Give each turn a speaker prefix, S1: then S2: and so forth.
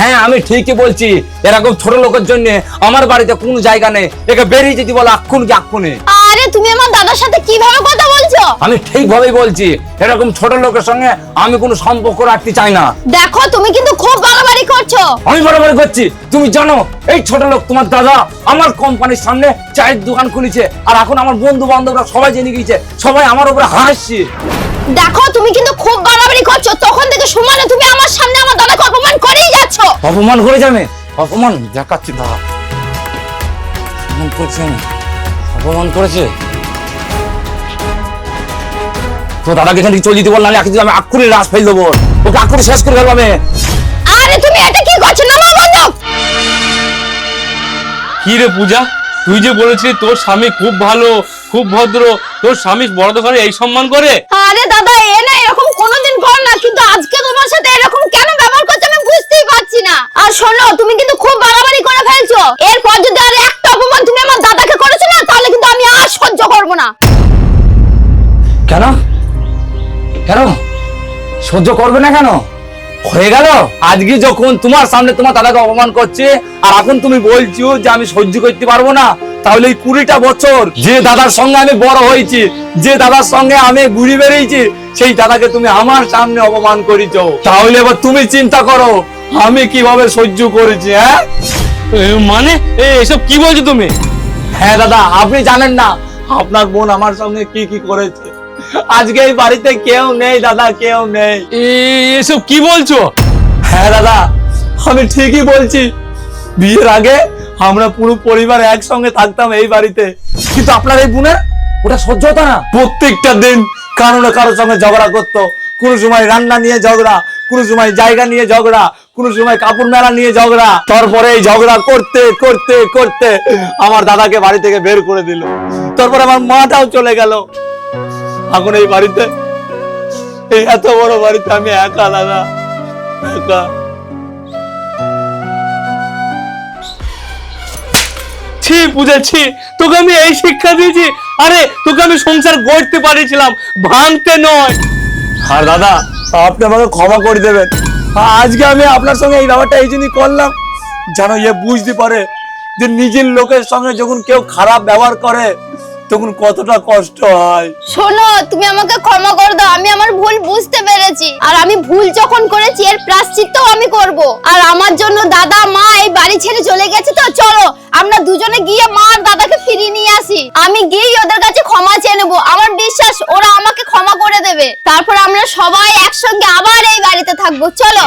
S1: হ্যাঁ আমি ঠিকই বলছি, এরকম ছোট লোকের জন্য আমার বাড়িতে কোনো জায়গা নেই, একে বেরিয়ে যেতে বলো এক্ষুনি কি এক্ষুনি।
S2: আরে তুমি আমার দাদার সাথে কিভাবে কথা বলছো?
S1: আমি ঠিকভাবেই বলছি, এরকম ছোট লোকের সঙ্গে আমি কোনো সম্পর্ক রাখতে চাই না।
S2: দেখো তুমি কিন্তু খুব বাড়াবাড়ি করছো।
S1: আমি বাড়াবাড়ি করছি? তুমি জানো এই ছোট লোক তোমার দাদা আমার কোম্পানির সামনে চায়ের দোকান খুলেছে, আর এখন আমার বন্ধু বান্ধবরা সবাই জেনে গিয়েছে, সবাই আমার উপরে হাসছে।
S2: দেখো তুমি কিন্তু খুব বাড়াবাড়ি করছো, তখন থেকে সমানে তুমি আমার সামনে আমার দাদাকে অপমান করেই যাচ্ছো।
S1: অপমান করে যাবে? অপমান দেখাচ্ছি দাদা। অপমান করছে, অপমান করেছে তো দাদাকে এখান থেকে চলে যেতে বল, নাহলে আমি আক্ষুরি রাস ফেল দেবো, ওকে আক্ষুরি শেষ করে ফেলবো আমি।
S2: আরে তুমি এটা কি করছো? নামাও বন্ধু।
S3: কি রে পূজা, তুই যে বলেছিলি তোর স্বামী খুব ভালো, খুব ভদ্র, তোর স্বামী বড় দোকানে এই সম্মান করে?
S2: আরে দাদা এ না এরকম কোনোদিন কর না, কিন্তু আজকে তোমার সাথে এরকম কেন ব্যবহার করছো আমি বুঝতেই পারছি না। আর শোনো তুমি কিন্তু খুব বাড়াবাড়ি করে ফেলছো, এরপর যদি আর একটা অপমান তুমি আমার দাদাকে করেছো না, তাহলে কিন্তু আমি আর সহ্য করবো না।
S1: কেন কেন সহ্য করবে না কেন? হয়ে গেল আজকে যখন তোমার সামনে তোমার দাদাকে অপমান করছে, আর এখন তুমি বলছো যে আমি সহ্য করতে পারবো না, তাহলে এই 20টা বছর যে দাদার সঙ্গে আমি বড় হয়েছি, যে দাদার সঙ্গে আমি ঘুরে বেরিয়েছি, সেই দাদাকে তুমি আমার সামনে অপমান করেছো, তাহলে এবার তুমি চিন্তা করো আমি কিভাবে সহ্য করেছি। হ্যাঁ
S3: মানে এসব কি বলছো তুমি?
S1: হ্যাঁ দাদা, আপনি জানেন না আপনার বোন আমার সঙ্গে কি কি করেছে। আজকে এই বাড়িতে কেউ নেই দাদা, কেউ নেই।
S3: এসব কি বলছো?
S1: হ্যাঁ দাদা আমি ঠিকই বলছি, বিয়ের আগে আমরা পুরো পরিবার একসঙ্গে থাকতাম এই বাড়িতে, কিন্তু আপনার এই বোনের ওটা সহ্য হতো না। প্রত্যেকটা দিন কারো না কারোর সঙ্গে ঝগড়া করতো, কোনো সময় রান্না নিয়ে ঝগড়া, কোনো সময় জায়গা নিয়ে ঝগড়া, কোনো সময় কাপড় মেলা নিয়ে ঝগড়া। তারপরে এই ঝগড়া করতে করতে করতে আমার দাদাকে বাড়ি থেকে বের করে দিল, তারপরে আমার মাটাও চলে গেল। এখন এই বাড়িতে, এই এত বড় বাড়িতে আমি একা দাদা, একা।
S3: ছি পূজা ছি, তোকে আমি এই শিক্ষা দিয়েছি? আরে তোকে আমি সংসার গড়তে পারিছিলাম, ভাঙতে নয়।
S1: আর দাদা আপনি আমাকে ক্ষমা করে দেবেন, আজকে আমি আপনার সঙ্গে এই ব্যাপারটা এই জন্যই করলাম যেন ইয়ে বুঝতে পারে যে নিজের লোকের সঙ্গে যখন কেউ খারাপ ব্যবহার করে তখন কতটা কষ্ট হয়।
S2: শোনো তুমি আমাকে ক্ষমা করে দাও, আমি আমার ভুল বুঝতে পেরেছি, আর আমি ভুল যখন করেছি এর প্রায়শ্চিত্ত আমি করব। আর আমার জন্য দাদা মা এই বাড়ি ছেড়ে চলে গেছে, তো চলো আমরা দুজনে গিয়ে মা আর দাদাকে ফিরিয়ে নিয়ে আসি। আমি গিয়ে ওদের কাছে ক্ষমা চেয়ে নেবো, আমার বিশ্বাস ওরা আমাকে ক্ষমা করে দেবে, তারপর আমরা সবাই একসঙ্গে আবার এই বাড়িতে থাকবো। চলো।